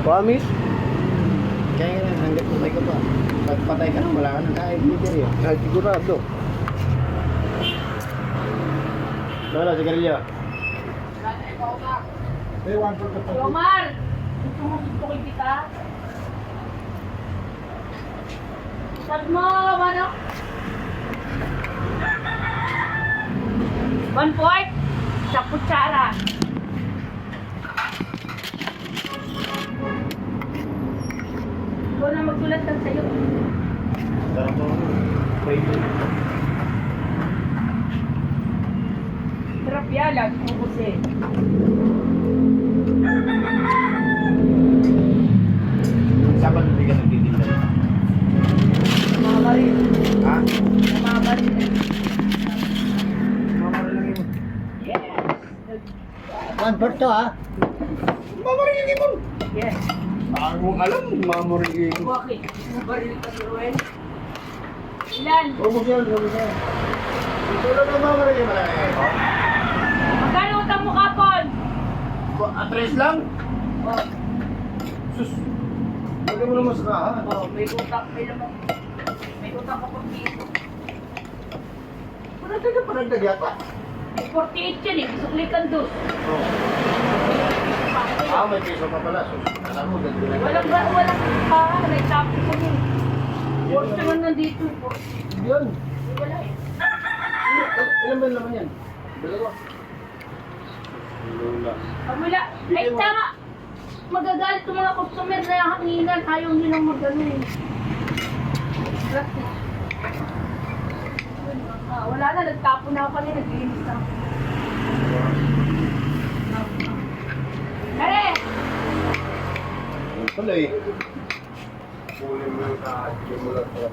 Promise? Kaya nga lang, hanggat patay ka pa. Pag patay ka na, wala ka nang kahit leader yun. Ay, sigurado. Lola, sigarilyo. Omar! Gusto kita. Sabi mo, ano? 1/4 sa kutsara. Ikaw na magsulat lang sa'yo. Sarap mo. Wait. Sarap yan, lagi mo kasi. Saan ba hindi ka nagtitinda? Mga baril. Ha? Mga baril. Mamarilangin mo. Yes. 1/4 to ha? Mamarilangin mo. Yes. Ako alam, mamarilangin mo. Bakit? Mga baril ka, Ruel. Ilan? Ubus yan, ubus yan. Ito lang ang mamarilangin mo lang. Magkano utang mo kapon? Atres lang? Oh, Sus. Lagyan mo naman sa kahan. oh, may utang, may lamang. May utang ka pang dito. Paragdag ka, paragdag yata. May 48 yan eh, suklikan doon. Oo. May piso pa pala. Sus. Alam mo, ganda na. Walang nagtapos ko yun. Force naman nandito. Yun. Wala eh. Ilan ba yung laman yan? Dalawa. Pag wala, ay tama. Magagalit yung mga customer na hanginan. Ayaw nilang mag-ano eh. Practice. Wala na, nagtapon na ako kanina, naglinis na ako. Kare! Yung pala eh. Kunin mo yung kahit mo lang pala.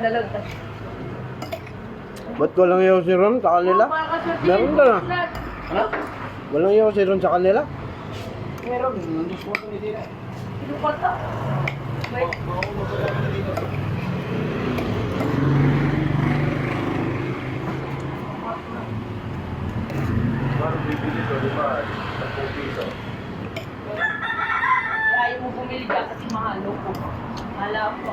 na lang tayo. Ba't walang yaw si Ron sa kanila? Meron ka na. Ano? Walang yaw si Ron sa kanila? Meron. Nandun ko ito hindi na. Ito pa ito. Wait. Parang bibili ko, di ba? 10 piso. Ayaw mo bumili dyan kasi mahal ko. Hala ko.